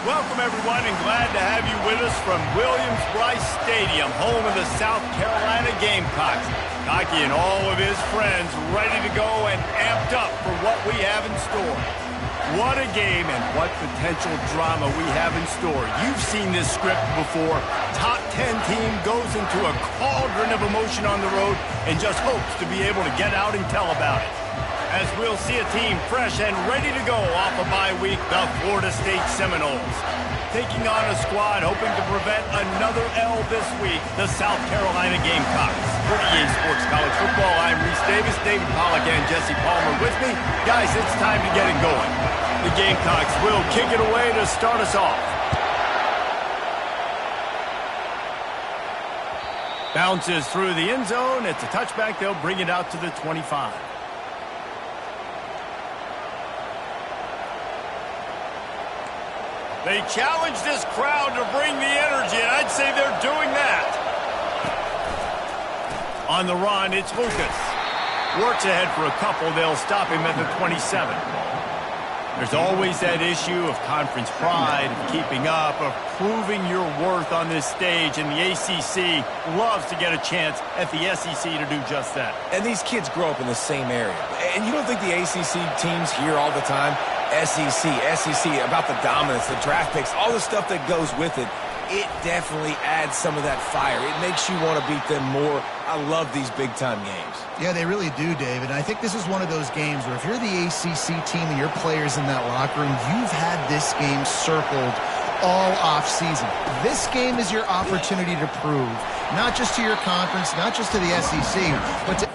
Welcome, everyone, and glad to have you with us from Williams-Brice Stadium, home of the South Carolina Gamecocks. Cocky and all of his friends ready to go and amped up for what we have in store. What a game and what potential drama we have in store. You've seen this script before. Top 10 team goes into a cauldron of emotion on the road and just hopes to be able to get out and tell about it. As we'll see a team fresh and ready to go off a bye week, the Florida State Seminoles. Taking on a squad hoping to prevent another L this week, the South Carolina Gamecocks. For EA Sports College Football, I'm Reese Davis, David Pollack, and Jesse Palmer with me. Guys, it's time to get it going. The Gamecocks will kick it away to start us off. Bounces through the end zone. It's a touchback. They'll bring it out to the 25. They challenge this crowd to bring the energy, and I'd say they're doing that. On the run, it's Lucas. Works ahead for a couple. They'll stop him at the 27. There's always that issue of conference pride, of keeping up, of proving your worth on this stage, and the ACC loves to get a chance at the SEC to do just that. And these kids grow up in the same area. And you don't think the ACC teams hear all the time, SEC, about the dominance, the draft picks, all the stuff that goes with it. It definitely adds some of that fire. It makes you want to beat them more. I love these big-time games. Yeah, they really do, David. I think this is one of those games where if you're the ACC team and your players in that locker room, you've had this game circled all off-season. This game is your opportunity to prove, not just to your conference, not just to the SEC, but to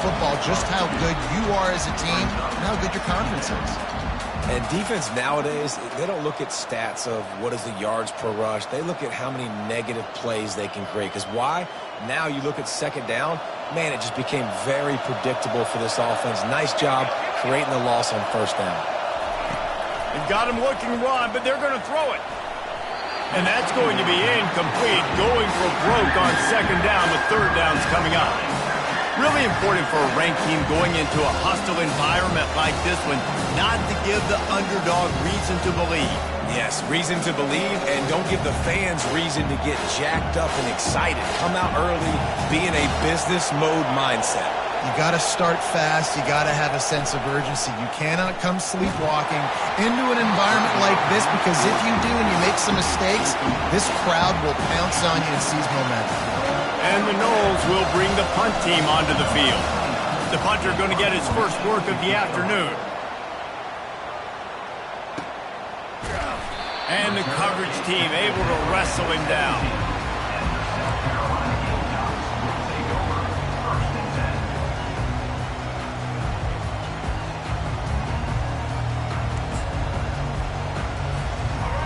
football, just how good you are as a team and how good your conference is. And defense nowadays, they don't look at stats of what is the yards per rush. They look at how many negative plays they can create. Because why? Now you look at second down, man, it just became very predictable for this offense. Nice job creating the loss on first down. They've got him looking run, but they're going to throw it. And that's going to be incomplete, going for broke on second down, with third downs coming up. Really important for a ranked team going into a hostile environment like this one, not to give the underdog reason to believe. Yes, reason to believe, and don't give the fans reason to get jacked up and excited. Come out early, be in a business mode mindset. You got to start fast. You got to have a sense of urgency. You cannot come sleepwalking into an environment like this, because if you do and you make some mistakes, this crowd will pounce on you and seize momentum. And the Noles will bring the punt team onto the field. The punter going to get his first work of the afternoon. And the coverage team able to wrestle him down.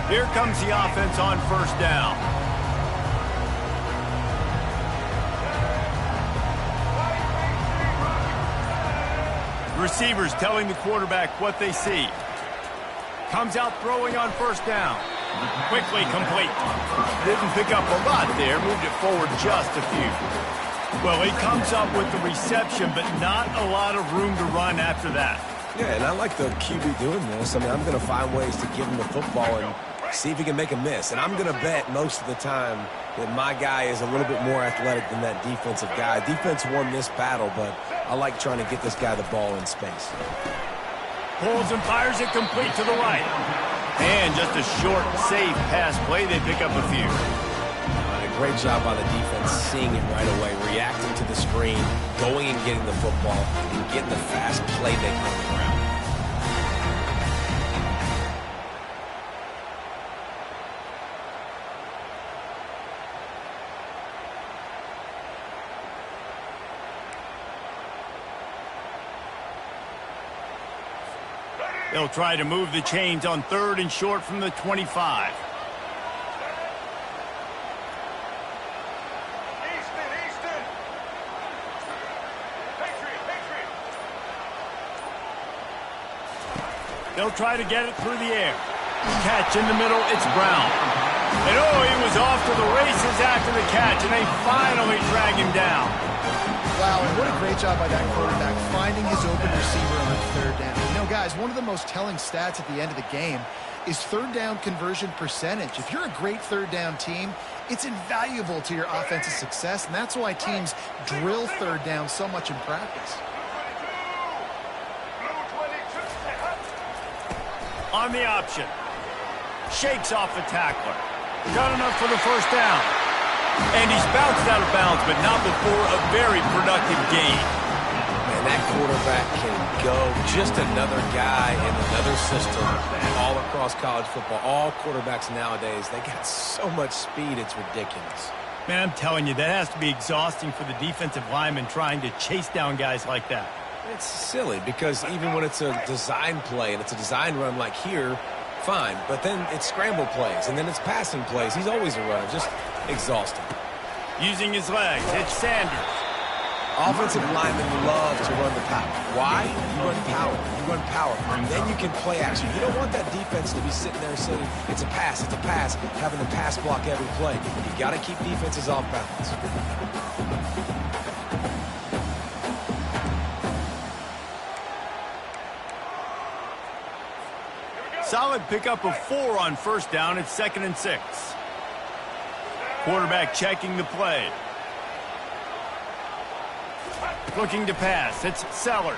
Here comes the offense on first down. Receivers telling the quarterback what they see. Comes out throwing on first down. Quickly complete. Didn't pick up a lot there. Moved it forward just a few. Well, he comes up with the reception, but not a lot of room to run after that. Yeah, and I like the QB doing this. I mean, I'm going to find ways to give him the football and see if he can make a miss. And I'm going to bet most of the time that my guy is a little bit more athletic than that defensive guy. Defense won this battle, but I like trying to get this guy the ball in space. Pulls and fires it complete to the right. And just a short, safe pass play. They pick up a few. A great job by the defense, seeing it right away, reacting to the screen, going and getting the football, and getting the fast playmaker on the ground. They'll try to move the chains on 3rd and short from the 25. They'll try to get it through the air. Catch in the middle, it's Brown. And oh, he was off to the races after the catch, and they finally drag him down. Wow, and what a great job by that quarterback finding his open receiver on 3rd down. You know, guys, one of the most telling stats at the end of the game is 3rd down conversion percentage. If you're a great 3rd down team, it's invaluable to your offensive success, and that's why teams drill 3rd down so much in practice. On the option. Shakes off the tackler. Got enough for the 1st down. And he's bounced out of bounds, but not before a very productive gain. Man, that quarterback can go. Just another guy in another system all across college football. All quarterbacks nowadays, they got so much speed, it's ridiculous. Man, I'm telling you, that has to be exhausting for the defensive lineman trying to chase down guys like that. It's silly because even when it's a design play and it's a design run like here, fine. But then it's scramble plays and then it's passing plays. He's always a runner. Just exhausting. Using his legs, it's Sanders. Offensive linemen love to run the power. Why? You run power. You run power. And then you can play action. You don't want that defense to be sitting there saying, it's a pass, having to pass block every play. You got to keep defenses off balance. Solid pickup of 4 on 1st down. It's 2nd and 6. Quarterback checking the play. Looking to pass. It's Sellers.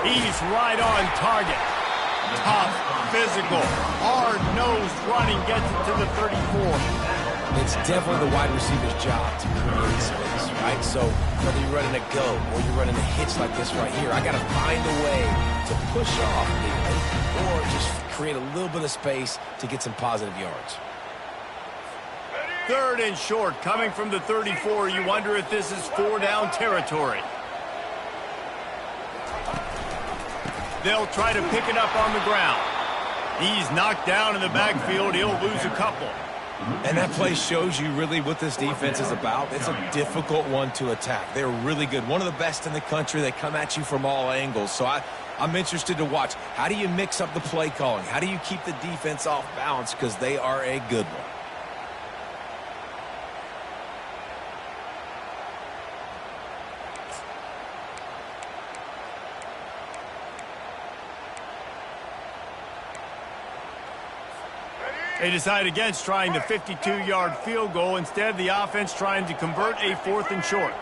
He's right on target. Tough, physical, hard-nosed running gets it to the 34. It's definitely the wide receiver's job to create space, right? So whether you're running a go or you're running a hitch like this right here, I got to find a way to push off maybe, or just create a little bit of space to get some positive yards. 3rd and short, coming from the 34. You wonder if this is 4-down territory. They'll try to pick it up on the ground. He's knocked down in the backfield. He'll lose a couple. And that play shows you really what this defense is about. It's a difficult one to attack. They're really good. One of the best in the country. They come at you from all angles. So I'm interested to watch. How do you mix up the play calling? How do you keep the defense off balance? Because they are a good one. They decide against trying the 52-yard field goal. Instead, the offense trying to convert a 4th and short.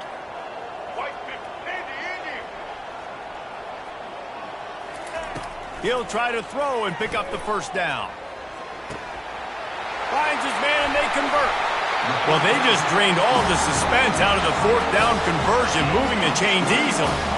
He'll try to throw and pick up the 1st down. Finds his man and they convert. Well, they just drained all the suspense out of the 4th down conversion, moving the chains easily.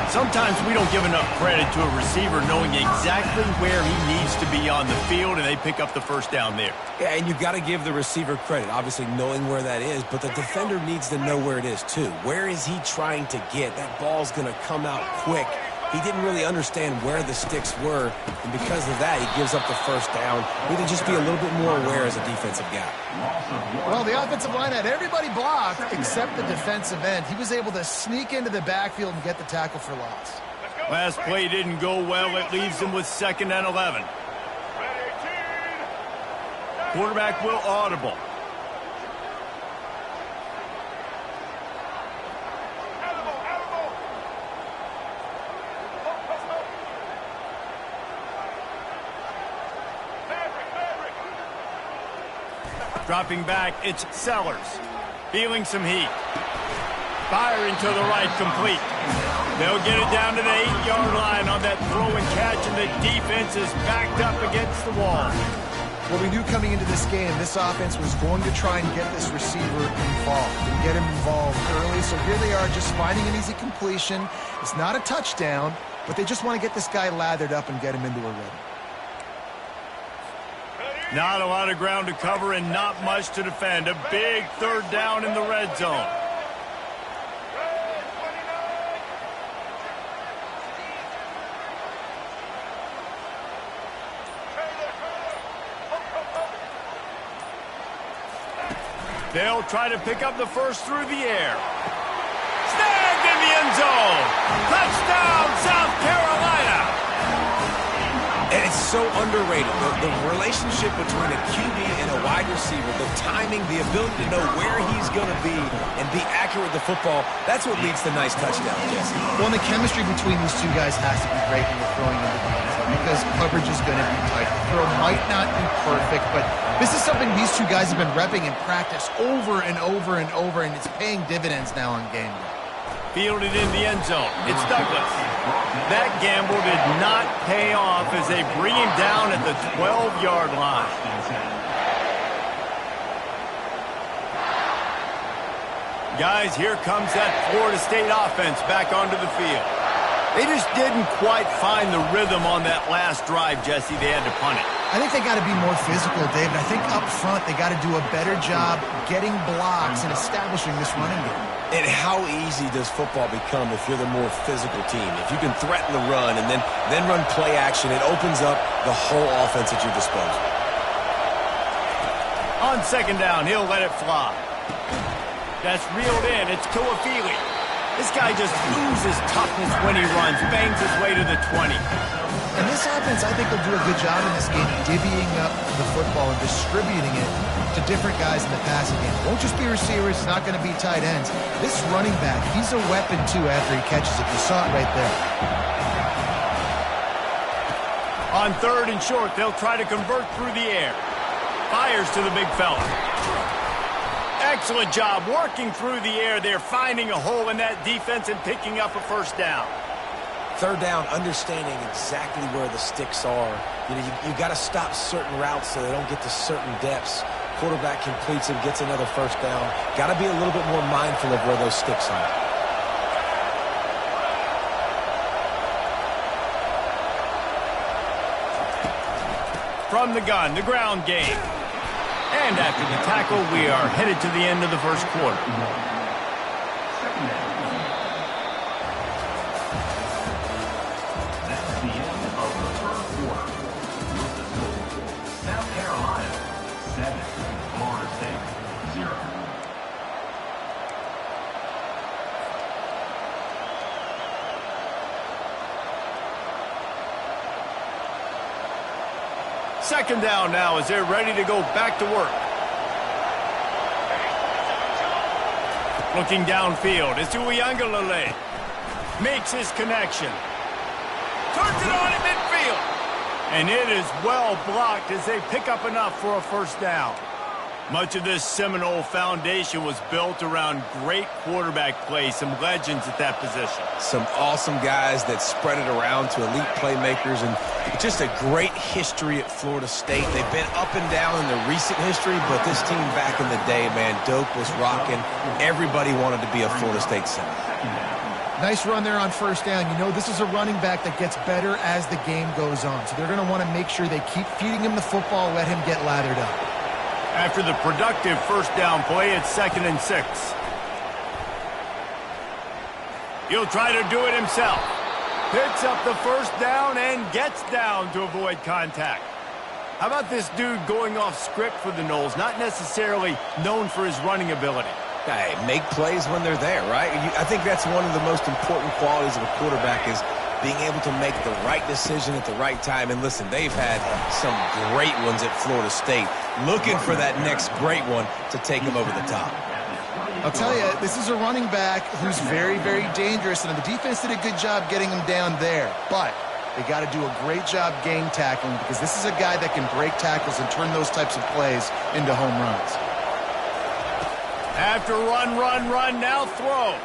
Sometimes we don't give enough credit to a receiver knowing exactly where he needs to be on the field, and they pick up the 1st down there. Yeah, and you got to give the receiver credit, obviously knowing where that is, but the defender needs to know where it is too. Where is he trying to get? That ball's going to come out quick. He didn't really understand where the sticks were, and because of that, he gives up the 1st down. We need to just be a little bit more aware as a defensive guy. Well, the offensive line had everybody blocked except the defensive end. He was able to sneak into the backfield and get the tackle for loss. Last play didn't go well. It leaves him with 2nd and 11. Quarterback will audible. Dropping back, it's Sellers. Feeling some heat. Firing to the right, complete. They'll get it down to the 8-yard line on that throw and catch, and the defense is backed up against the wall. Well, we knew coming into this game, this offense was going to try and get this receiver involved and get him involved early. So here they are just finding an easy completion. It's not a touchdown, but they just want to get this guy lathered up and get him into a rhythm. Not a lot of ground to cover and not much to defend. A big 3rd down in the red zone. They'll try to pick up the first through the air. Snagged in the end zone. Touchdown, South Carolina. And it's so underrated. The relationship between a QB and a wide receiver, the timing, the ability to know where he's going to be and be accurate with the football, that's what leads to nice touchdowns, Jesse. Well, and the chemistry between these two guys has to be great when you're throwing into the end zone because coverage is going to be tight. The throw might not be perfect, but this is something these two guys have been repping in practice over and over and over, and it's paying dividends now on game day. Fielded in the end zone. It's Douglas. That gamble did not pay off as they bring him down at the 12-yard line. Guys, here comes that Florida State offense back onto the field. They just didn't quite find the rhythm on that last drive, Jesse. They had to punt it. I think they got to be more physical, David. I think up front they got to do a better job getting blocks and establishing this running game. And how easy does football become if you're the more physical team? If you can threaten the run and then run play action, it opens up the whole offense at your disposal. On second down, he'll let it fly. That's reeled in. It's Tuafili. This guy just oozes toughness when he runs, bangs his way to the 20. And this offense, I think, will do a good job in this game divvying up the football and distributing it to different guys in the passing game. It won't just be receivers. It's not going to be tight ends. This running back, he's a weapon, too, after he catches it. You saw it right there. On third and short, they'll try to convert through the air. Fires to the big fella. Excellent job working through the air there, finding a hole in that defense and picking up a first down. Third down, understanding exactly where the sticks are. You got to stop certain routes so they don't get to certain depths. Quarterback completes it, gets another first down. Got to be a little bit more mindful of where those sticks are. From the gun, the ground game. And after the tackle, we are headed to the end of the first quarter. Second down now as they're ready to go back to work. Looking downfield, it's Uiagalelei. Makes his connection. Turns it on at midfield. And it is well blocked as they pick up enough for a first down. Much of this Seminole foundation was built around great quarterback play, some legends at that position. Some awesome guys that spread it around to elite playmakers, and just a great history at Florida State. They've been up and down in the recent history, but this team back in the day, man, Doak was rocking. Everybody wanted to be a Florida State center. Nice run there on first down. You know, this is a running back that gets better as the game goes on. So they're going to want to make sure they keep feeding him the football, let him get lathered up. After the productive first down play, it's 2nd and 6. He'll try to do it himself. Picks up the first down and gets down to avoid contact. How about this dude going off script for the Noles? Not necessarily known for his running ability. Hey, make plays when they're there, right? I think that's one of the most important qualities of a quarterback is being able to make the right decision at the right time. And listen, they've had some great ones at Florida State. Looking for that next great one to take them over the top. I'll tell you, this is a running back who's very, very dangerous, and the defense did a good job getting him down there. But they got to do a great job game tackling because this is a guy that can break tackles and turn those types of plays into home runs. After run, now throw.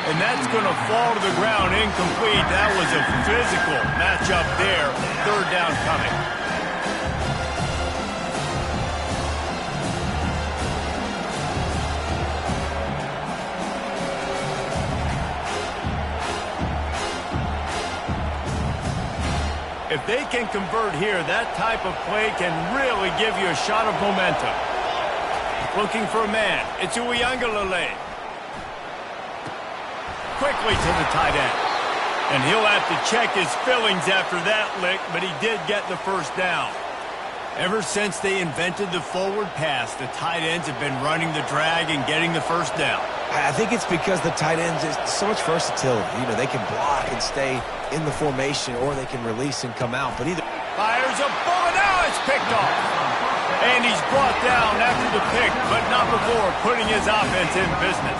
And that's going to fall to the ground incomplete. That was a physical matchup there. Third down coming. If they can convert here, that type of play can really give you a shot of momentum. Looking for a man. It's Uiagalelei. Quickly to the tight end. And he'll have to check his fillings after that lick, but he did get the first down. Ever since they invented the forward pass, the tight ends have been running the drag and getting the first down. I think it's because the tight ends is so much versatility. You know, they can block and stay in the formation, or they can release and come out. But either fires a bullet. Now it's picked off. And he's brought down after the pick, but not before putting his offense in business.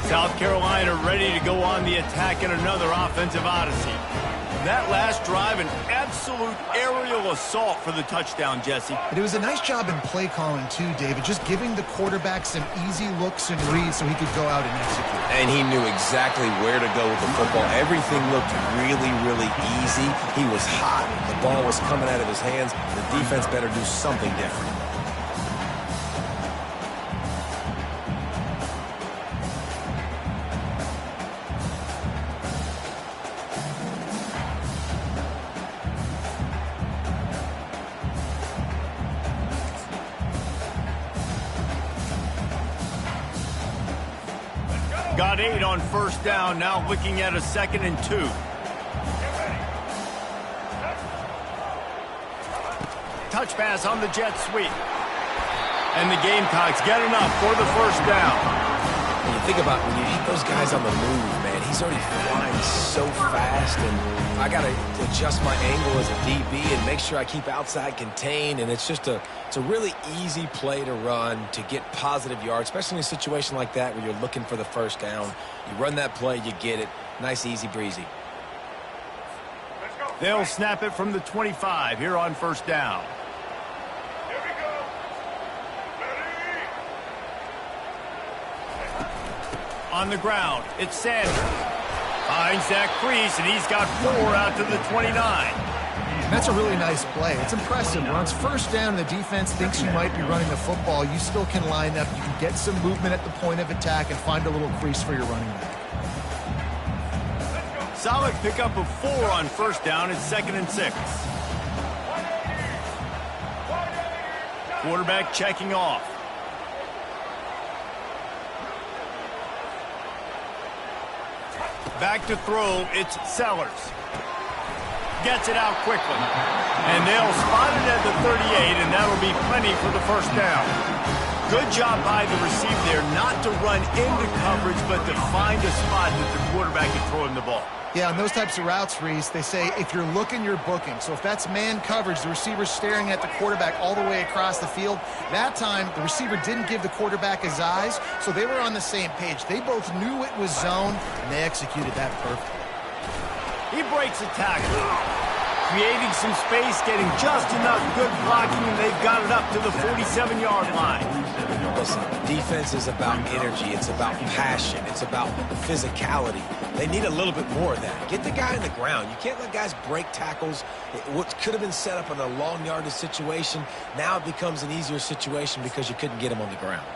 South Carolina ready to go on the attack in another offensive odyssey. That last drive, an absolute aerial assault for the touchdown, Jesse. But it was a nice job in play calling, too, David, just giving the quarterback some easy looks and reads so he could go out and execute. And he knew exactly where to go with the football. Everything looked really, really easy. He was hot. The ball was coming out of his hands. The defense better do something different. Got 8 on first down, now looking at a 2nd and 2. Touch pass on the jet sweep. And the Gamecocks get enough for the first down. When you think about when you hit those guys on the move, man, he's already flying so fast, and I got to adjust my angle as a DB and make sure I keep outside contained, and it's a really easy play to run to get positive yards, especially in a situation like that where you're looking for the first down. You run that play, you get it. Nice, easy breezy. They'll snap it from the 25 here on first down. On the ground, it's Sanders. Finds that crease, and he's got 4 out to the 29. And that's a really nice play. It's impressive. When it's first down and the defense thinks you might be running the football, you still can line up. You can get some movement at the point of attack and find a little crease for your running back. Solid pickup of 4 on first down. It's 2nd and 6. Quarterback checking off. Back to throw, it's Sellers. Gets it out quickly. And they'll spot it at the 38, and that'll be plenty for the first down. Good job by the receiver there not to run into coverage, but to find a spot that the quarterback can throw him the ball. Yeah, on those types of routes, Reese, they say if you're looking, you're booking. So if that's man coverage, the receiver's staring at the quarterback all the way across the field. That time, the receiver didn't give the quarterback his eyes, so they were on the same page. They both knew it was zone, and they executed that perfectly. He breaks a tackle, creating some space, getting just enough good blocking, and they've got it up to the 47-yard line. Listen, defense is about energy. It's about passion. It's about physicality. They need a little bit more of that. Get the guy on the ground. You can't let guys break tackles. What could have been set up in a long yardage situation, now it becomes an easier situation because you couldn't get him on the ground.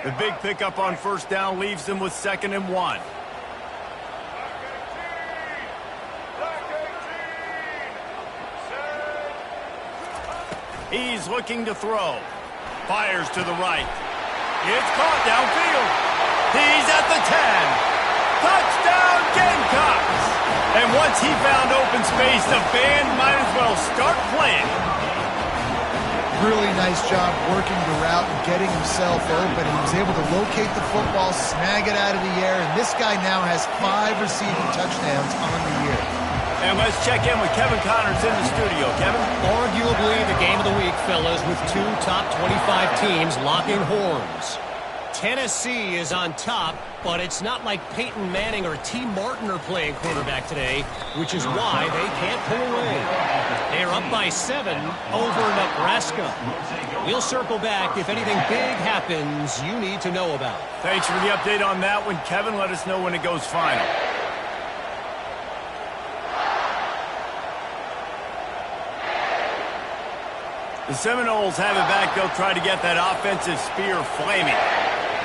The big pickup on first down leaves them with 2nd and 1. He's looking to throw. Fires to the right. It's caught downfield. He's at the 10. Touchdown, Gamecocks! And once he found open space, the band might as well start playing. Really nice job working the route and getting himself open. He was able to locate the football, snag it out of the air, and this guy now has 5 receiving touchdowns on the year. And let's check in with Kevin Connors in the studio. Kevin? Arguably the game of the week, fellas, with 2 top 25 teams locking horns. Tennessee is on top, but it's not like Peyton Manning or T. Martin are playing quarterback today, which is why they can't pull away. They're up by 7 over Nebraska. We'll circle back if anything big happens you need to know about. Thanks for the update on that one, Kevin. Let us know when it goes final. The Seminoles have it back. They'll try to get that offensive spear flaming.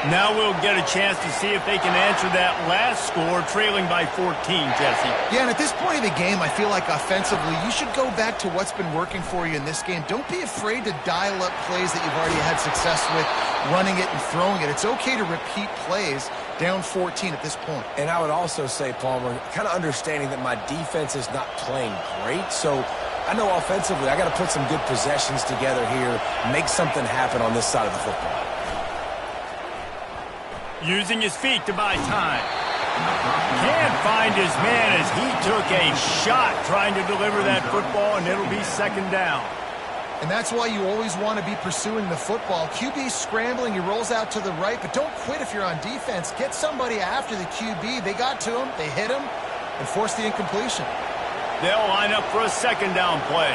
Now we'll get a chance to see if they can answer that last score, trailing by 14, Jesse. Yeah, and at this point of the game, I feel like offensively, you should go back to what's been working for you in this game. Don't be afraid to dial up plays that you've already had success with, running it and throwing it. It's okay to repeat plays down 14 at this point. And I would also say, Palmer, kind of understanding that my defense is not playing great, so I know offensively I got to put some good possessions together here, make something happen on this side of the football. Using his feet to buy time. Can't find his man as he took a shot trying to deliver that football, and it'll be second down. And that's why you always want to be pursuing the football. QB's scrambling, he rolls out to the right, but don't quit if you're on defense. Get somebody after the QB. They got to him, they hit him, and forced the incompletion. They'll line up for a second down play.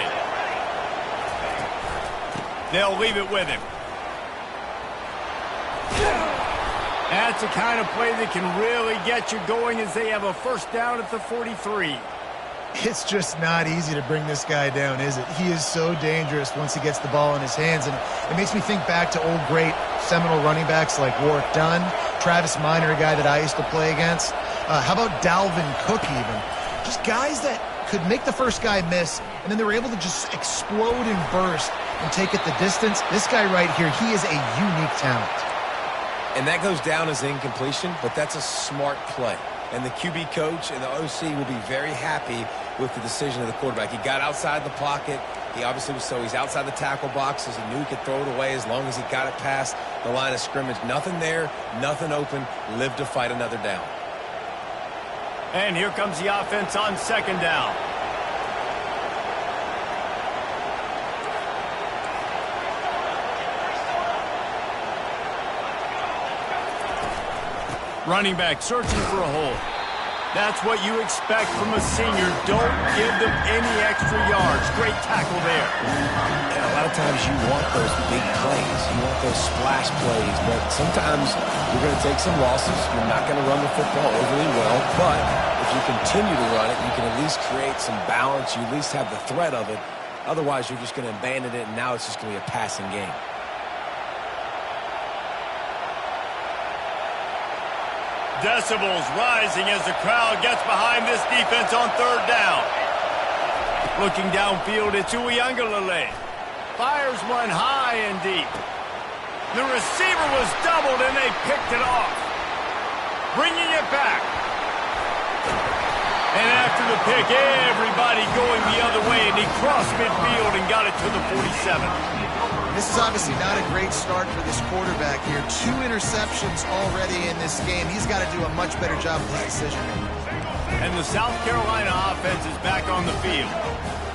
They'll leave it with him. That's the kind of play that can really get you going as they have a first down at the 43. It's just not easy to bring this guy down, is it? He is so dangerous once he gets the ball in his hands, and it makes me think back to old great Seminole running backs like Warwick Dunn, Travis Minor, a guy that I used to play against. How about Dalvin Cook even? Just guys that could make the first guy miss, and then they were able to just explode and burst and take it the distance. This guy right here, he is a unique talent. And that goes down as incompletion, but that's a smart play. And the QB coach and the OC will be very happy with the decision of the quarterback. He got outside the pocket. He obviously was he's outside the tackle boxes. He knew he could throw it away as long as he got it past the line of scrimmage. Nothing there, nothing open. Live to fight another down. And here comes the offense on second down. Running back searching for a hole. That's what you expect from a senior. Don't give them any extra yards. Great tackle there. And a lot of times you want those big plays. You want those splash plays. But sometimes you're going to take some losses. You're not going to run the football overly well. But if you continue to run it, you can at least create some balance. You at least have the threat of it. Otherwise, you're just going to abandon it, and now it's just going to be a passing game. Decibels rising as the crowd gets behind this defense on third down. Looking downfield, it's Uiagalelei. Fires one high and deep. The receiver was doubled and they picked it off. Bringing it back. And after the pick, everybody going the other way, and he crossed midfield and got it to the 47. This is obviously not a great start for this quarterback here. 2 interceptions already in this game. He's got to do a much better job with his decision-making. And the South Carolina offense is back on the field.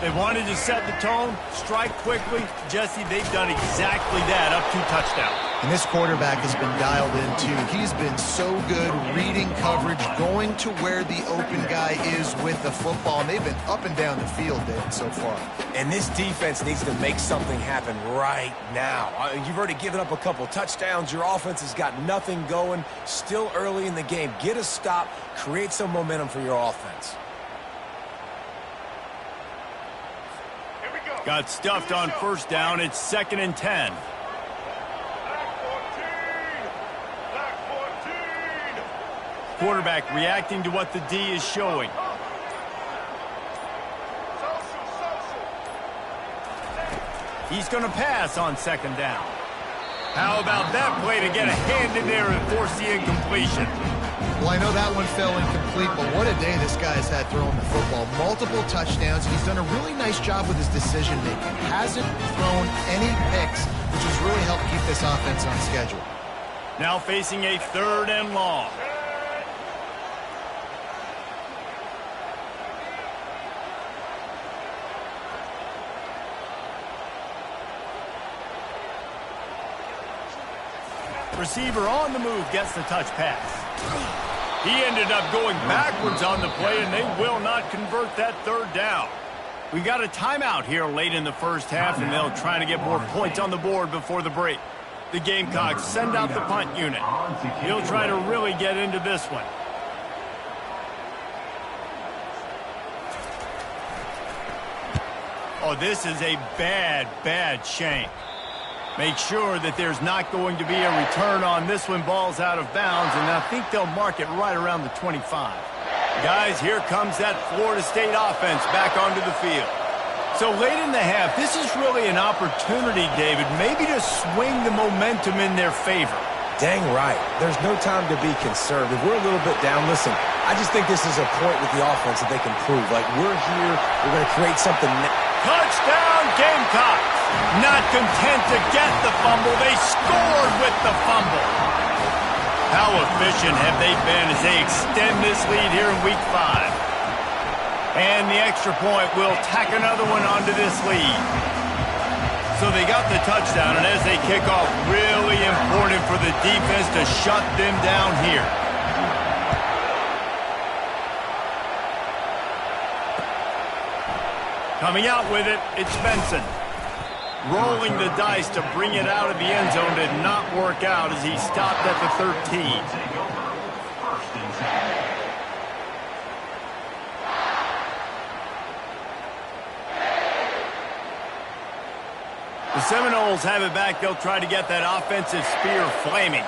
They wanted to set the tone, strike quickly. Jesse, they've done exactly that, up 2 touchdowns. And this quarterback has been dialed in, too. He's been so good reading coverage, going to where the open guy is with the football. And they've been up and down the field, David, so far. And this defense needs to make something happen right now. You've already given up a couple touchdowns. Your offense has got nothing going. Still early in the game. Get a stop. Create some momentum for your offense. Got stuffed on first down. It's 2nd and 10. Quarterback reacting to what the D is showing. He's going to pass on second down. How about that play to get a hand in there and force the incompletion? Well, I know that one fell incomplete, but what a day this guy's had throwing the football. Multiple touchdowns. He's done a really nice job with his decision-making. Hasn't thrown any picks, which has really helped keep this offense on schedule. Now facing a 3rd and long. Receiver on the move gets the touch pass. He ended up going backwards on the play, and they will not convert that 3rd down. We got a timeout here late in the first half, and they'll try to get more points on the board before the break. The Gamecocks send out the punt unit. He'll try to really get into this one. Oh, this is a bad, bad shank. Make sure that there's not going to be a return on this when ball's out of bounds, and I think they'll mark it right around the 25. Guys, here comes that Florida State offense back onto the field. So late in the half, this is really an opportunity, David, maybe to swing the momentum in their favor. Dang right. There's no time to be conservative. We're a little bit down. Listen, I just think this is a point with the offense that they can prove. Like, we're here. We're going to create something. Touchdown, Gamecocks! Not content to get the fumble, they scored with the fumble. How efficient have they been as they extend this lead here in Week 5? And the extra point will tack another one onto this lead. So they got the touchdown, and as they kick off, really important for the defense to shut them down here. Coming out with it, it's Benson. Rolling the dice to bring it out of the end zone did not work out as he stopped at the 13. The Seminoles have it back. They'll try to get that offensive spear flaming.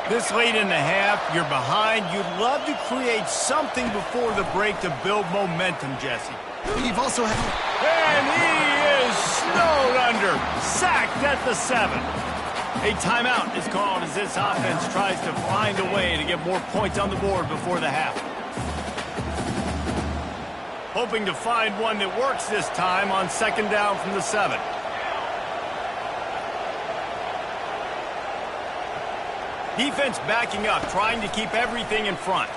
This late in the half, you're behind. You'd love to create something before the break to build momentum, Jesse. You've also had... And he is snowed under. Sacked at the 7. A timeout is called as this offense tries to find a way to get more points on the board before the half. Hoping to find one that works this time on second down from the 7. Defense backing up, trying to keep everything in front.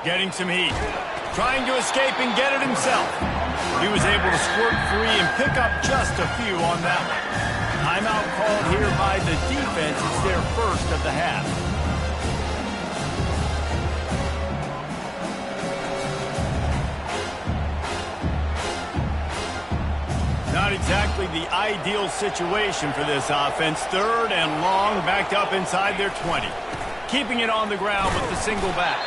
Getting some heat. Trying to escape and get it himself. He was able to squirt free and pick up just a few on that one. Timeout called here by the defense. It's their first of the half. Not exactly the ideal situation for this offense. Third and long, backed up inside their 20. Keeping it on the ground with the single back.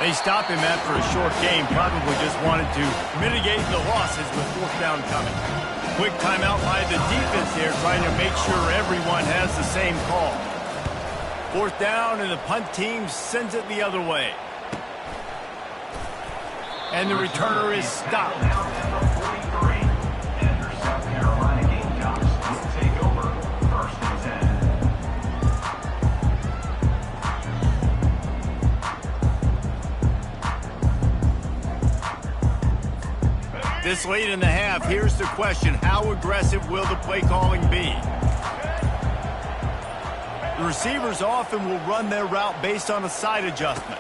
They stopped him after a short game, probably just wanted to mitigate the losses with fourth down coming. Quick timeout by the defense here, trying to make sure everyone has the same call. Fourth down, and the punt team sends it the other way. And the returner is stopped. This late in the half, here's the question. How aggressive will the play calling be? The receivers often will run their route based on a side adjustment.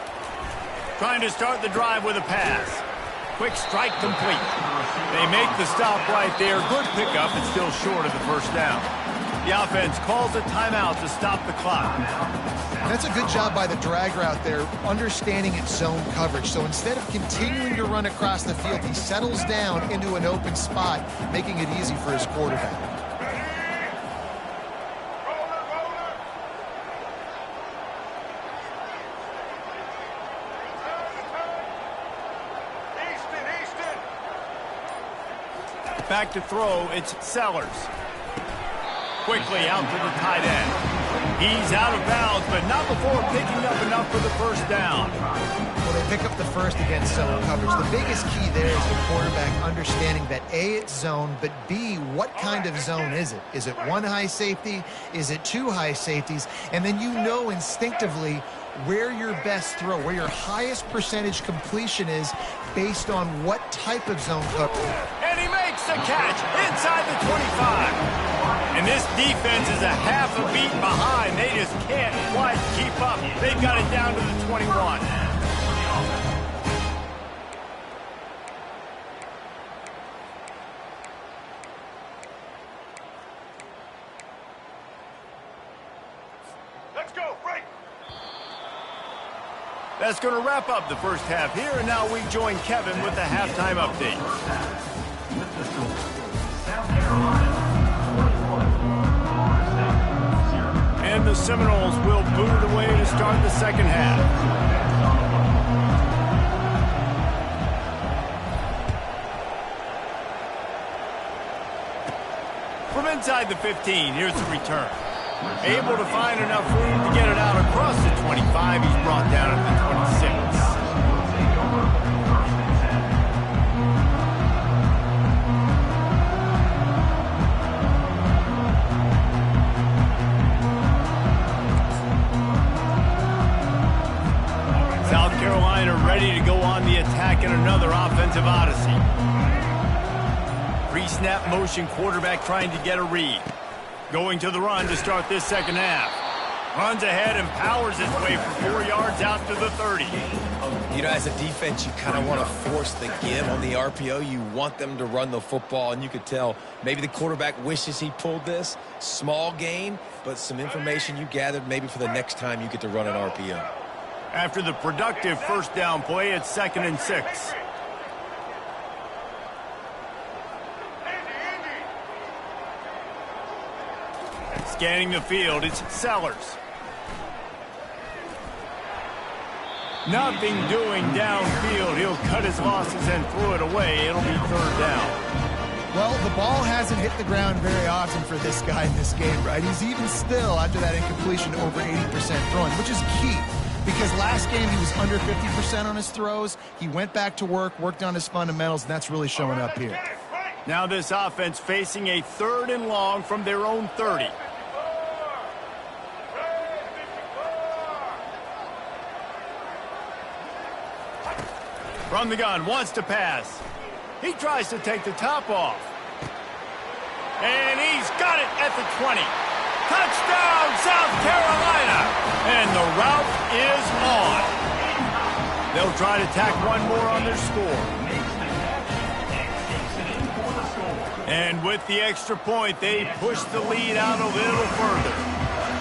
Trying to start the drive with a pass. Quick strike complete. They make the stop right there. Good pickup, but still short of the first down. The offense calls a timeout to stop the clock. That's a good job by the drag route there, understanding its zone coverage. So instead of continuing to run across the field, he settles down into an open spot, making it easy for his quarterback. Back to throw, it's Sellers. Quickly out to the tight end. He's out of bounds, but not before picking up enough for the first down. Well, they pick up the first against zone coverage. The biggest key there is the quarterback understanding that A, it's zone, but B, what kind of zone is it? Is it one high safety? Is it two high safeties? And then you know instinctively where your best throw, where your highest percentage completion is based on what type of zone coverage. And he makes the catch inside the 25. And this defense is a half a beat behind. They just can't quite keep up. They've got it down to the 21. Let's go, break. That's going to wrap up the first half here, and now we join Kevin with the halftime update. And the Seminoles will boot it away to start the second half. From Inside the 15, here's the return. Able to find enough room to get it out across the 25. He's brought down at the 26. South Carolina ready to go on the attack in another offensive odyssey. Pre-snap motion, quarterback trying to get a read. Going to the run to start this second half. Runs ahead and powers his way for 4 yards out to the 30. You know, as a defense, you kind of want to force the give on the RPO. You want them to run the football, and you could tell maybe the quarterback wishes he pulled this. Small gain, but some information you gathered maybe for the next time you get to run an RPO. After the productive first down play, it's 2nd and 6. Scanning the field, it's Sellers. Nothing doing downfield. He'll cut his losses and throw it away. It'll be 3rd down. Well, the ball hasn't hit the ground very often for this guy in this game, right? He's even still, after that incompletion, over 80% throwing, which is key. Because last game he was under 50% on his throws. He went back to work, worked on his fundamentals, and that's really showing up here. Now this offense facing a 3rd and long from their own 30. From the gun, wants to pass. He tries to take the top off. And he's got it at the 20. Touchdown, South Carolina! And the route is on. They'll try to tack one more on their score. And with the extra point, they push the lead out a little further.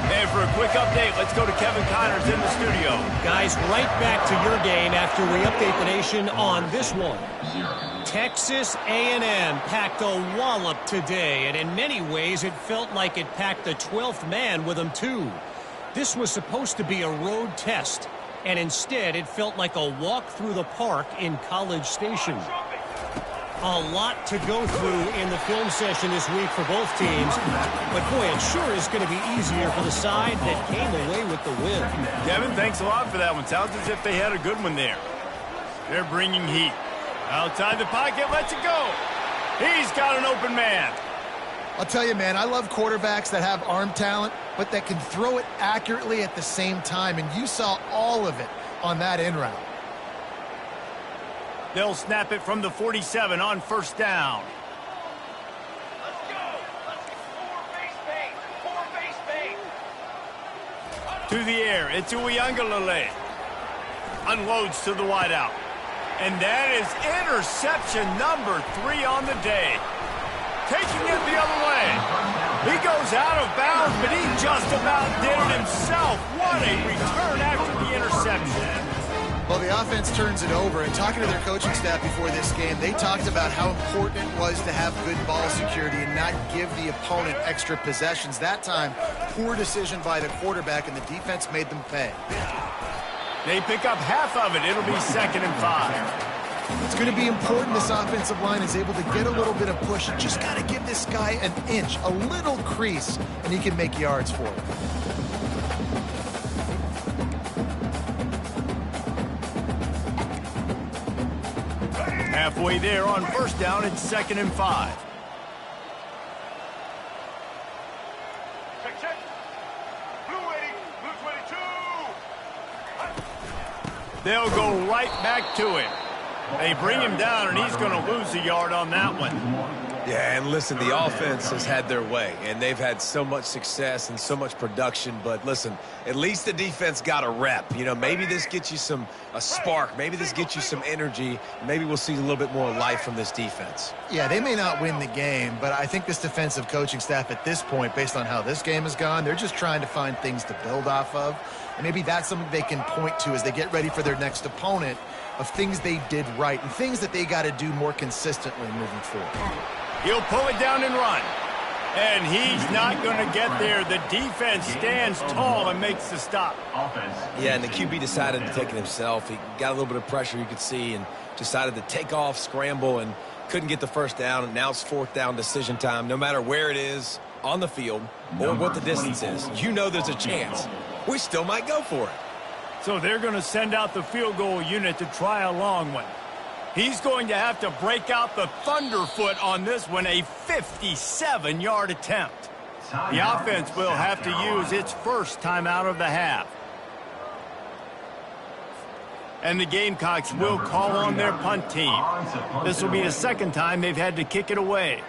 And for a quick update, let's go to Kevin Connors in the studio. Guys, right back to your game after we update the nation on this one. Texas A&M packed a wallop today, and in many ways it felt like it packed the 12th man with them too. This was supposed to be a road test, and instead it felt like a walk through the park in College Station. A lot to go through in the film session this week for both teams, but boy, it sure is going to be easier for the side that came away with the win. Kevin, thanks a lot for that one. Sounds as if they had a good one there. They're bringing heat. Outside the pocket, lets it go. He's got an open man. I'll tell you, man, I love quarterbacks that have arm talent, but that can throw it accurately at the same time, and you saw all of it on that in route. They'll snap it from the 47 on 1st down. Let's go. Let's get four base bait. To the air, it's Uiagalelei. Unloads to the wideout. And that is interception number 3 on the day. Taking it the other way. He goes out of bounds, but he just about did it himself. What a return after the interception. Well, the offense turns it over, and talking to their coaching staff before this game, they talked about how important it was to have good ball security and not give the opponent extra possessions. That time, poor decision by the quarterback, and the defense made them pay. They pick up half of it. It'll be 2nd and 5. It's going to be important this offensive line is able to get a little bit of push. You just got to give this guy an inch, a little crease, and he can make yards for it. Halfway there on 1st down, it's 2nd and 5. Check. Blue 80, blue 22. They'll go right back to him. They bring him down, and he's going to lose a yard on that one. Yeah, and listen, the offense has had their way, and they've had so much success and so much production. But listen, at least the defense got a rep. You know, maybe this gets you a spark. Maybe this gets you some energy. Maybe we'll see a little bit more life from this defense. Yeah, they may not win the game, but I think this defensive coaching staff at this point, based on how this game has gone, they're just trying to find things to build off of. And maybe that's something they can point to as they get ready for their next opponent, of things they did right and things that they got to do more consistently moving forward. He'll pull it down and run. And he's not going to get there. The defense stands tall and makes the stop. Yeah, and the QB decided to take it himself. He got a little bit of pressure, you could see, and decided to take off, scramble, and couldn't get the 1st down. And now it's 4th down decision time. No matter where it is, on the field or what the distance is, you know there's a chance. We still might go for it. So they're going to send out the field goal unit to try a long one. He's going to have to break out the thunderfoot on this one, a 57-yard attempt. The offense will have to use its first timeout of the half. And the Gamecocks will call on their punt team. This will be the second time they've had to kick it away.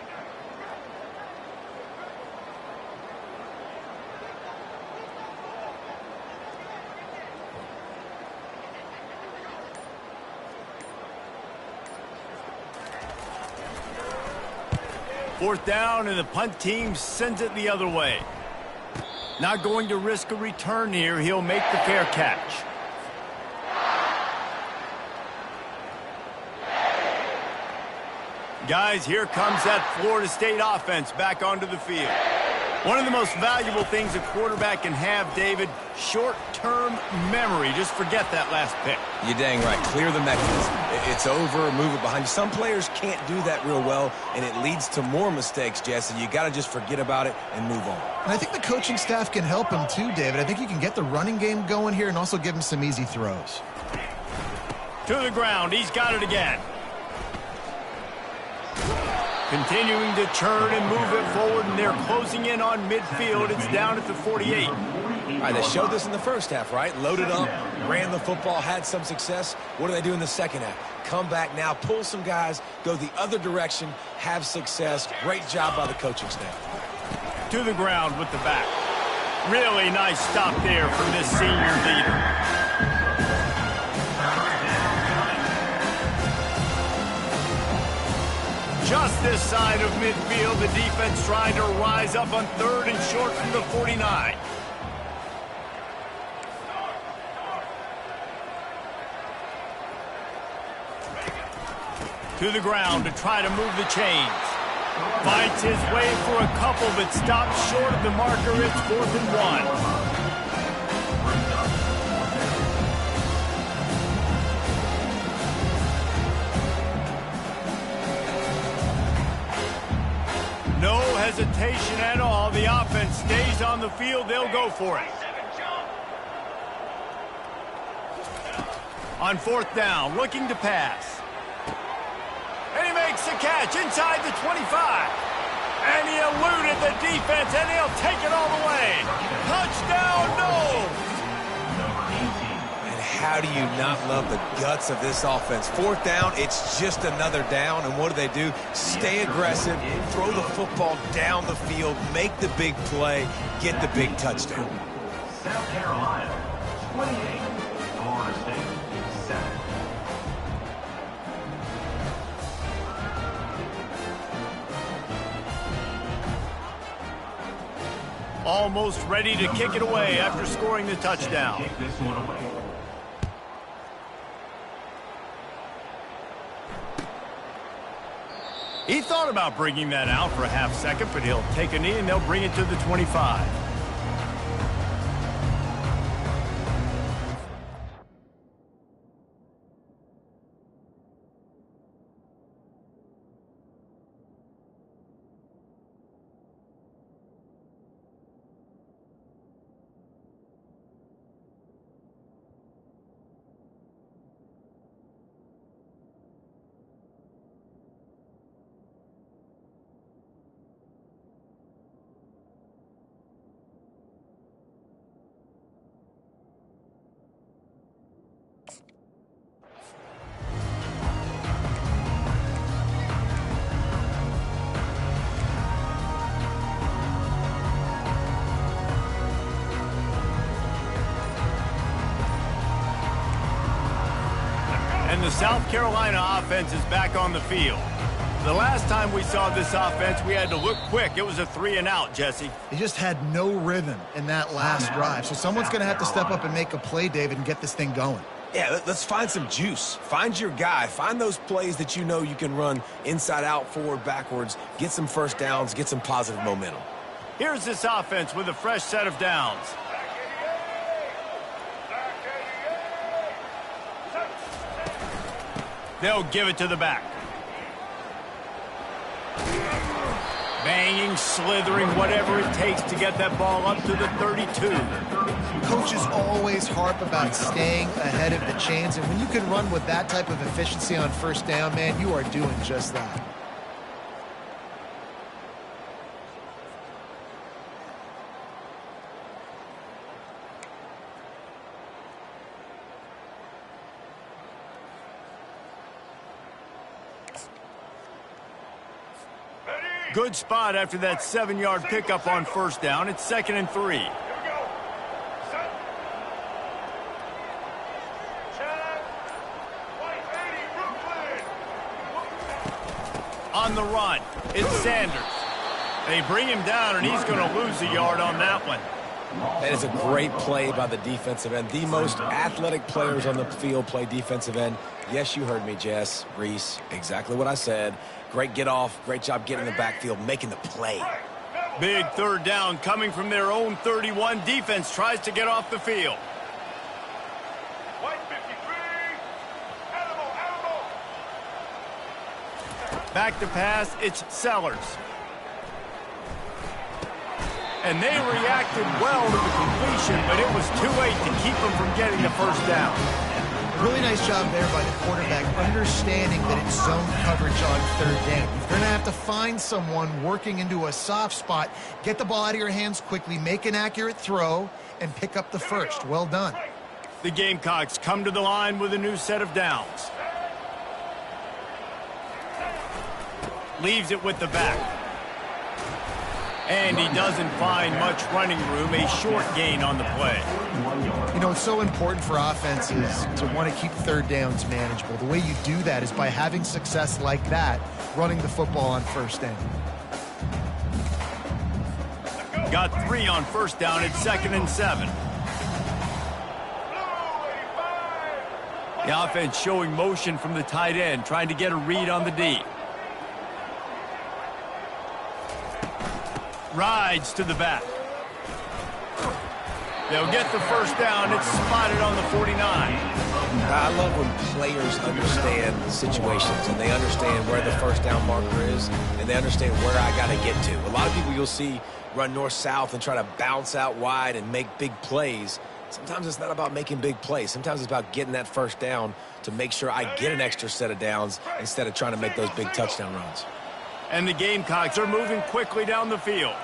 Fourth down, and the punt team sends it the other way. Not going to risk a return here. He'll make the fair catch. Guys, here comes that Florida State offense back onto the field. One of the most valuable things a quarterback can have, David, short-term memory. Just forget that last pick. You're dang right. Clear the mechanism. It's over, move it behind you. Some players can't do that real well, and it leads to more mistakes, Jesse. You got to just forget about it and move on. And I think the coaching staff can help him too, David. I think you can get the running game going here and also give him some easy throws. To the ground. He's got it again. Continuing to churn and move it forward, and they're closing in on midfield. It's down at the 48. All right, they showed this in the first half, right? Loaded up, ran the football, had some success. What do they do in the second half? Come back now, pull some guys, go the other direction, have success. Great job by the coaching staff. To the ground with the back. Really nice stop there from this senior leader. Just this side of midfield, the defense trying to rise up on third and short from the 49. To the ground to try to move the chains. Fights his way for a couple, but stops short of the marker. It's 4th and 1. No hesitation at all. The offense stays on the field. They'll go for it. On 4th down, looking to pass. And he makes the catch inside the 25. And he eluded the defense, and he'll take it all the way. Touchdown, no! How do you not love the guts of this offense? 4th down, it's just another down, and what do? Stay aggressive, throw the football down the field, make the big play, get the big touchdown. South Carolina, 28, Florida State, 7. Almost ready to kick it away after scoring the touchdown. Kick this one away. He thought about bringing that out for a half second, but he'll take a knee and they'll bring it to the 25. And the South Carolina offense is back on the field. The last time we saw this offense, we had to look quick. It was a 3-and-out, Jesse. They just had no rhythm in that last drive. So someone's going to have to step up and make a play, David, and get this thing going. Yeah, let's find some juice. Find your guy. Find those plays that you know you can run inside out, forward, backwards. Get some first downs. Get some positive momentum. Here's this offense with a fresh set of downs. They'll give it to the back. Banging, slithering, whatever it takes to get that ball up to the 32. Coaches always harp about staying ahead of the chains, and when you can run with that type of efficiency on first down, man, you are doing just that. Good spot after that 7-yard pickup on first down. It's 2nd and 3. Here we go. Set. Check. White 80, Brooklyn. On the run, it's Sanders. They bring him down, and he's going to lose a yard on that one. That is a great play by the defensive end. The most athletic players on the field play defensive end. Yes, you heard me, Jess, Reese, exactly what I said. Great get off, great job getting in the backfield, making the play. Big 3rd down coming from their own 31. Defense tries to get off the field. White 53. Animal. Back to pass, it's Sellers. And they reacted well to the completion, but it was too late to keep them from getting the first down. Really nice job there by the quarterback, understanding that it's zone coverage on 3rd down. You're going to have to find someone working into a soft spot, get the ball out of your hands quickly, make an accurate throw, and pick up the first. Well done. The Gamecocks come to the line with a new set of downs. Leaves it with the back. And he doesn't find much running room, a short gain on the play. You know, it's so important for offenses to want to keep 3rd downs manageable. The way you do that is by having success like that, running the football on first down. Got 3 on first down at 2nd and 7. The offense showing motion from the tight end, trying to get a read on the D. Rides to the back. They'll get the first down. It's spotted on the 49. I love when players understand the situations and they understand where the first down marker is and they understand where I got to get to. A lot of people you'll see run north-south and try to bounce out wide and make big plays. Sometimes it's not about making big plays. Sometimes it's about getting that first down to make sure I get an extra set of downs instead of trying to make those big touchdown runs. And the Gamecocks are moving quickly down the field.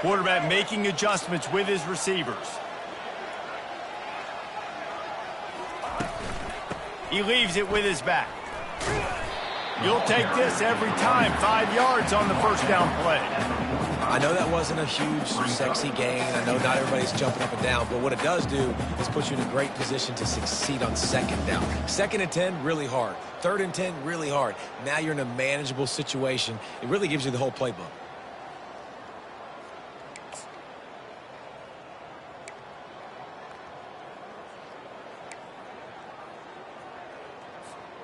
Quarterback making adjustments with his receivers. He leaves it with his back. You'll take this every time. 5 yards on the first down play. I know that wasn't a huge, sexy gain. I know not everybody's jumping up and down, but what it does do is put you in a great position to succeed on 2nd down. 2nd and 10, really hard. 3rd and 10, really hard. Now you're in a manageable situation. It really gives you the whole playbook.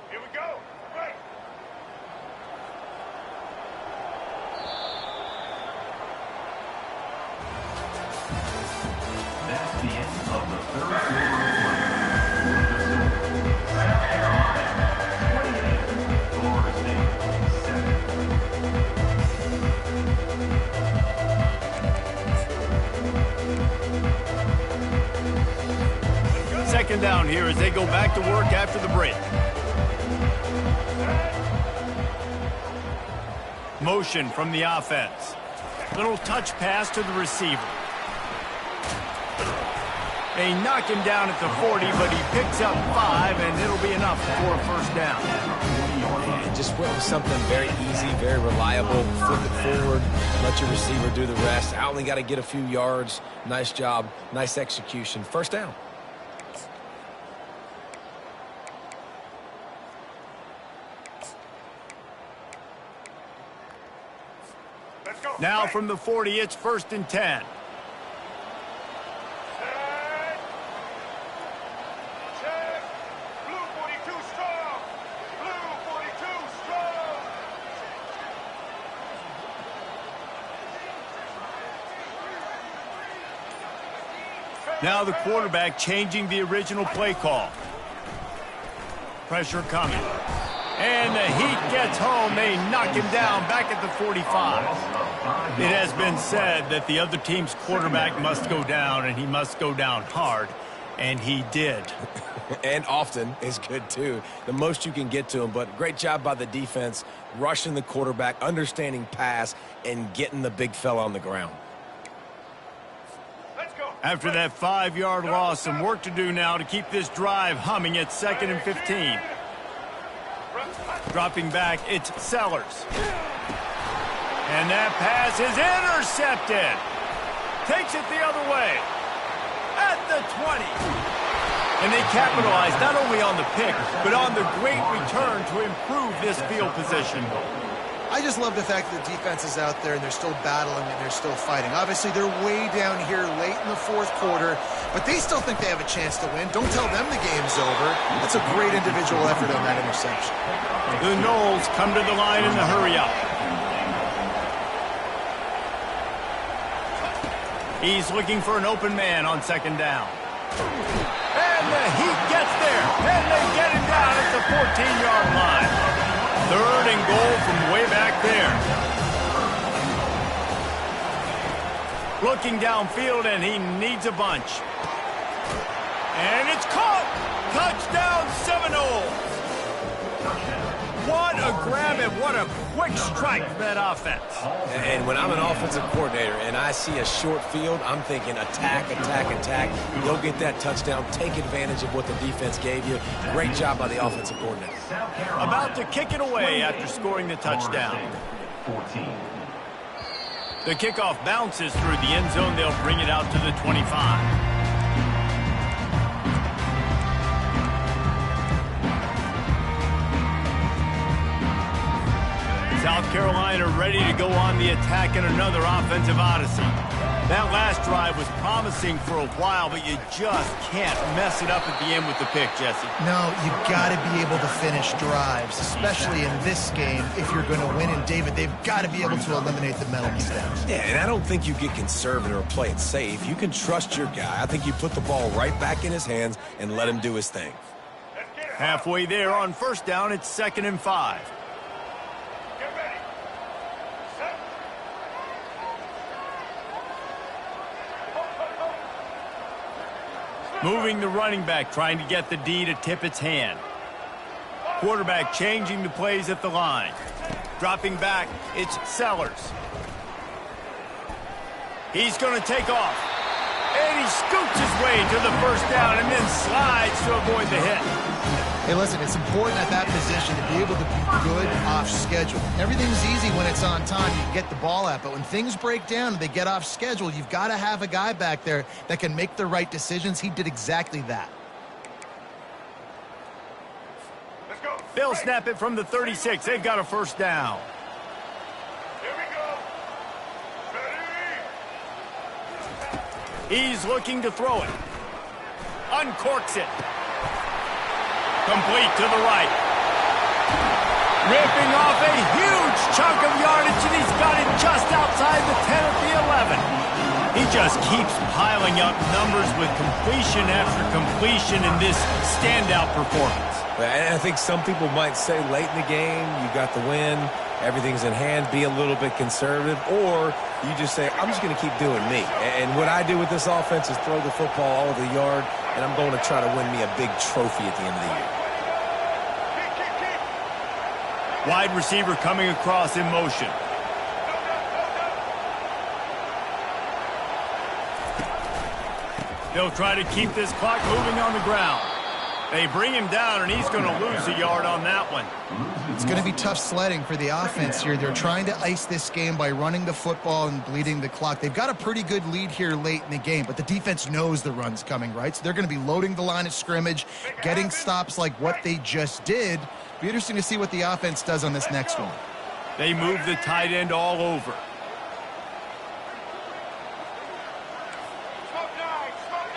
Here we go. Right. That's the end of the 3rd quarter of play. South Carolina 28, Florida State 7. 2nd down here as they go back to work after the break. Motion from the offense. Little touch pass to the receiver. They knock him down at the 40, but he picks up 5, and it'll be enough for a first down. And just went with something very easy, very reliable. Flip it forward, let your receiver do the rest. I only got to get a few yards. Nice job, nice execution. First down. Let's go. Now Right. from the 40, it's 1st and 10. Check. Blue 42 strong. Blue 42 strong. Now the quarterback changing the original play call. Pressure coming. And the heat gets home. They knock him down back at the 45. It has been said that the other team's quarterback must go down, and he must go down hard. And he did. And often is good, too. The most you can get to him, but great job by the defense, rushing the quarterback, understanding pass, and getting the big fella on the ground. Let's go. After that 5-yard loss, some work to do now to keep this drive humming at 2nd and 15. Dropping back, it's Sellers. And that pass is intercepted. Takes it the other way. At the 20. And they capitalize not only on the pick, but on the great return to improve this field position. I just love the fact that the defense is out there and they're still battling and they're still fighting. Obviously, they're way down here late in the fourth quarter, but they still think they have a chance to win. Don't tell them the game's over. That's a great individual effort on that interception. The Noles come to the line in the hurry-up. He's looking for an open man on 2nd down. And the Heat gets there, and they get him down at the 14-yard line. 3rd and goal from way back there. Looking downfield, and he needs a bunch. And it's caught! Touchdown, Seminoles! What a grab and what a quick strike for that offense. And when I'm an offensive coordinator and I see a short field, I'm thinking attack, attack, attack. Go get that touchdown. Take advantage of what the defense gave you. Great job by the offensive coordinator. About to kick it away after scoring the touchdown. 14. The kickoff bounces through the end zone. They'll bring it out to the 25. South Carolina ready to go on the attack in another offensive odyssey. That last drive was promising for a while, but you just can't mess it up at the end with the pick, Jesse. No, you got to be able to finish drives, especially in this game. If you're going to win, and David, they've got to be able to eliminate the mental mistakes. Yeah, and I don't think you get conservative or play it safe. You can trust your guy. I think you put the ball right back in his hands and let him do his thing. Halfway there on 1st down, it's 2nd and 5. Get ready. Set. Moving the running back, trying to get the D to tip its hand. Quarterback changing the plays at the line. Dropping back, it's Sellers. He's going to take off. And he scoots his way to the 1st down and then slides to avoid the hit. Hey, listen, it's important at that position to be able to be good off schedule. Everything's easy when it's on time. You can get the ball out. But when things break down and they get off schedule, you've got to have a guy back there that can make the right decisions. He did exactly that. Let's go. They'll snap it from the 36. They've got a 1st down. Here we go. Ready. He's looking to throw it. Uncorks it. Complete to the right. Ripping off a huge chunk of yardage, and he's got it just outside the 10 at the 11. He just keeps piling up numbers with completion after completion in this standout performance. And I think some people might say late in the game, you got the win, everything's in hand, be a little bit conservative, or you just say, I'm just going to keep doing me. And what I do with this offense is throw the football all over the yard, and I'm going to try to win me a big trophy at the end of the year. Wide receiver coming across in motion. They'll try to keep this clock moving on the ground. They bring him down, and he's going to lose a yard on that one. It's going to be tough sledding for the offense here. They're trying to ice this game by running the football and bleeding the clock. They've got a pretty good lead here late in the game, but the defense knows the run's coming, right? So they're going to be loading the line of scrimmage, getting stops like what they just did. Be interesting to see what the offense does on this next one. They move the tight end all over. Smoke 9. Smoke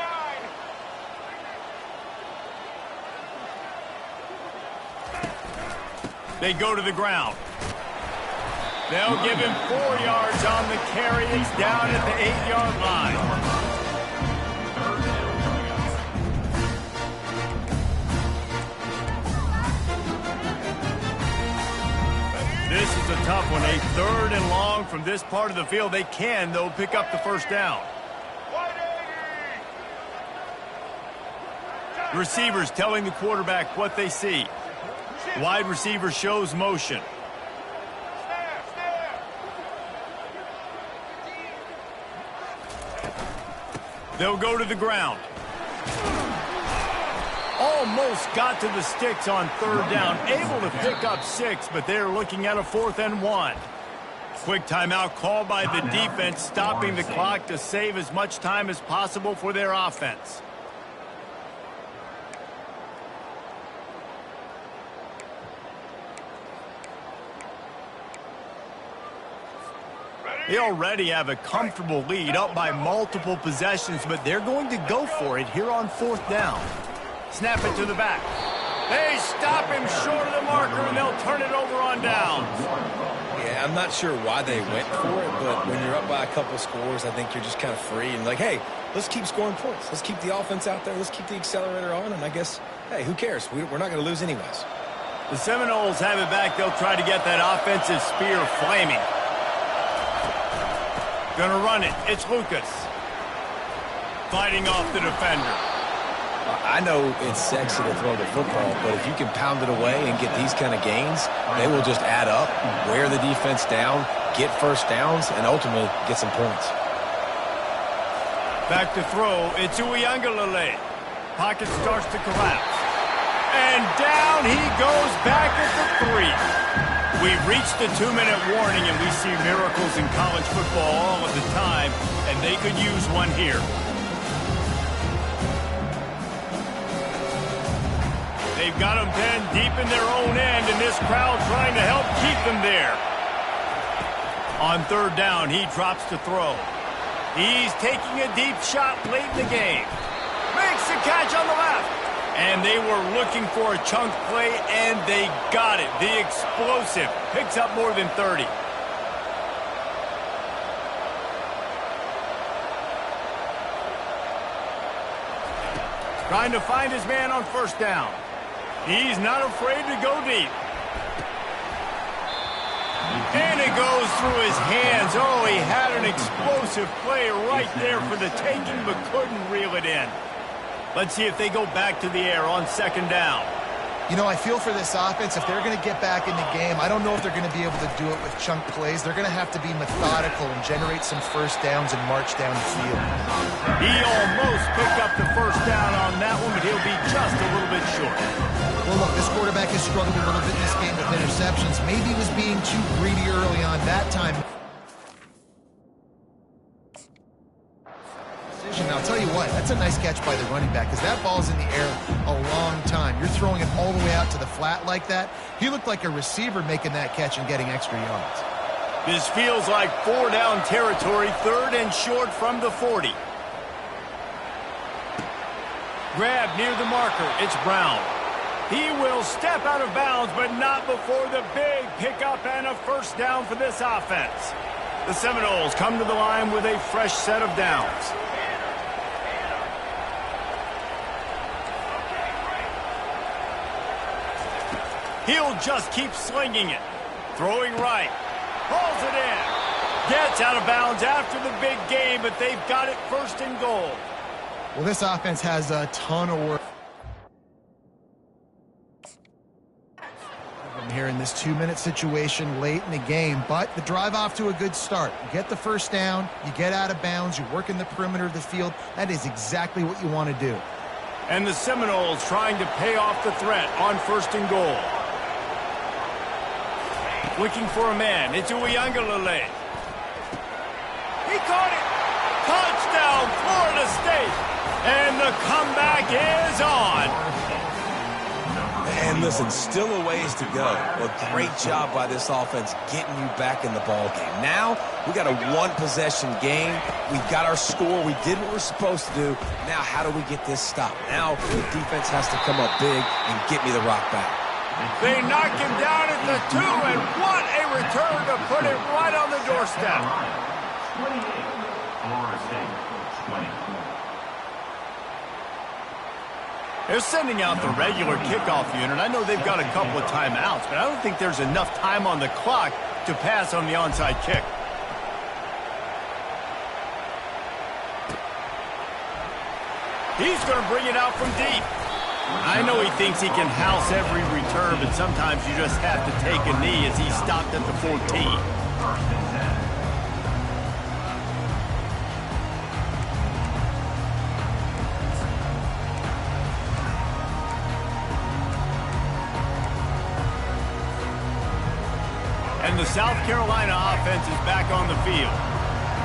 9. They go to the ground. They'll give him 4 yards on the carry. He's down at the 8-yard line. tough one. A 3rd and long from this part of the field. They can, though, pick up the first down. Receivers telling the quarterback what they see. Wide receiver shows motion. They'll go to the ground. Almost got to the sticks on 3rd down. Able to pick up 6, but they're looking at a 4th and 1. Quick timeout called by the defense, stopping the clock to save as much time as possible for their offense. They already have a comfortable lead, up by multiple possessions, but they're going to go for it here on 4th down. Snap it to the back. They stop him short of the marker, and they'll turn it over on downs. Yeah, I'm not sure why they went for it, but when you're up by a couple scores, I think you're just kind of free and like, hey, let's keep scoring points. Let's keep the offense out there. Let's keep the accelerator on, and I guess, hey, who cares? We're not going to lose anyways. The Seminoles have it back. They'll try to get that offensive spear flaming. Gonna run it. It's Lucas. Fighting off the defender. I know it's sexy to throw the football, but if you can pound it away and get these kind of gains, they will just add up, wear the defense down, get first downs, and ultimately get some points. Back to throw. It's Uiagalelei. Pocket starts to collapse. And down he goes back at the 3. We've reached the 2-minute warning, and we see miracles in college football all of the time, and they could use one here. They've got them pinned deep in their own end, and this crowd trying to help keep them there. On 3rd down, he drops to throw. He's taking a deep shot late in the game. Makes the catch on the left. And they were looking for a chunk play, and they got it. The explosive picks up more than 30. Trying to find his man on 1st down. He's not afraid to go deep. And it goes through his hands. Oh, he had an explosive play right there for the taking, but couldn't reel it in. Let's see if they go back to the air on 2nd down. You know, I feel for this offense, if they're going to get back in the game, I don't know if they're going to be able to do it with chunk plays. They're going to have to be methodical and generate some first downs and march down the field. He almost picked up the first down on that one, but he'll be just a little bit short. Well, look, this quarterback has struggled a little bit in this game with interceptions. Maybe he was being too greedy early on that time. Now, I'll tell you what, that's a nice catch by the running back, because that ball's in the air a long time. You're throwing it all the way out to the flat like that. He looked like a receiver making that catch and getting extra yards. This feels like 4-down territory, 3rd and short from the 40. Grab near the marker. It's Brown. He will step out of bounds, but not before the big pickup and a first down for this offense. The Seminoles come to the line with a fresh set of downs. He'll just keep slinging it. Throwing right. Pulls it in. Gets out of bounds after the big game, but they've got it 1st and goal. Well, this offense has a ton of work here in this 2-minute situation late in the game, but the drive off to a good start. You get the first down, you get out of bounds, you work in the perimeter of the field. That is exactly what you want to do. And the Seminoles trying to pay off the threat on 1st and goal. Looking for a man. It's Uiagalelei. He caught it. Touchdown, Florida State. And the comeback is on. And listen, still a ways to go. A great job by this offense getting you back in the ball game. Now, we got a 1-possession game. We got our score. We did what we're supposed to do. Now, how do we get this stopped? Now, the defense has to come up big and get me the rock back. They knock him down at the 2, and what a return to put it right on the doorstep. 28, Florida State, 24. They're sending out the regular kickoff unit. I know they've got a couple of timeouts, but I don't think there's enough time on the clock to pass on the onside kick. He's going to bring it out from deep. I know he thinks he can house every return, but sometimes you just have to take a knee as he stopped at the 14. First and 10. And the South Carolina offense is back on the field.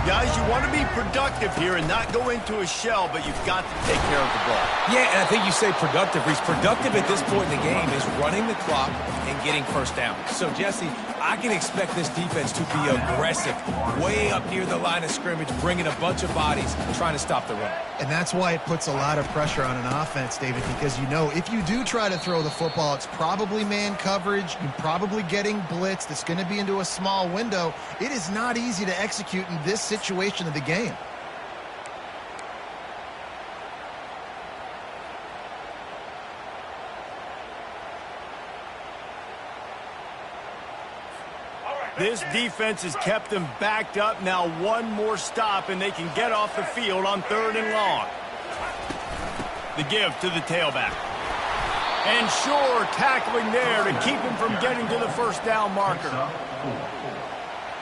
Guys, you want to be productive here and not go into a shell, but you've got to take care of the ball. Yeah, and I think you say productive. He's productive at this point in the game is running the clock and getting first down. So, Jesse, I can expect this defense to be aggressive, way up near the line of scrimmage, bringing a bunch of bodies, trying to stop the run. And that's why it puts a lot of pressure on an offense, David, because you know if you do try to throw the football, it's probably man coverage. You're probably getting blitzed. It's going to be into a small window. It is not easy to execute in this situation of the game. This defense has kept them backed up. Now one more stop, and they can get off the field on 3rd and long. The give to the tailback. And sure, tackling there to keep him from getting to the first down marker.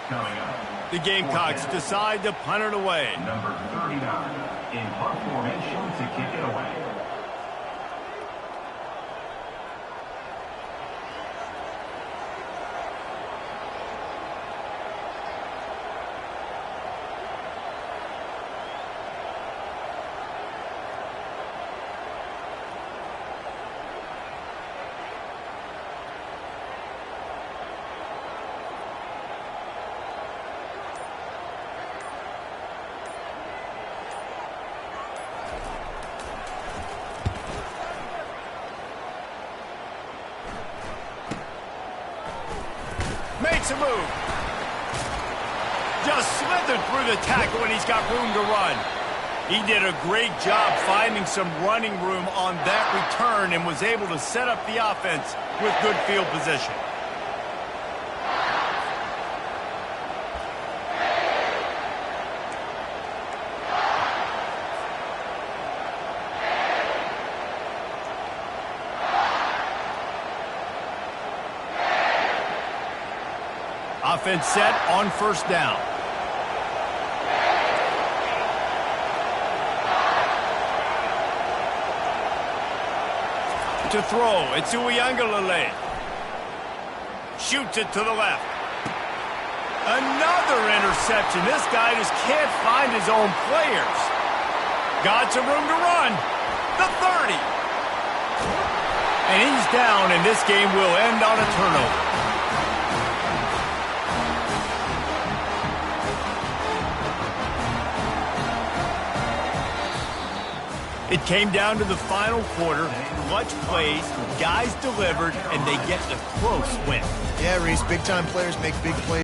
Coming up. The Gamecocks decide to punt it away. Number 39 in punt formation to kick it away. Makes a move. Just slithered through the tackle, and he's got room to run. He did a great job finding some running room on that return and was able to set up the offense with good field position. Offense set on first down. To throw, it's Uiagalelei. Shoots it to the left. Another interception. This guy just can't find his own players. Got some room to run. The 30. And he's down, and this game will end on a turnover. It came down to the final quarter. Clutch plays, guys delivered, and they get the close win. Yeah, Reese, big-time players make big plays.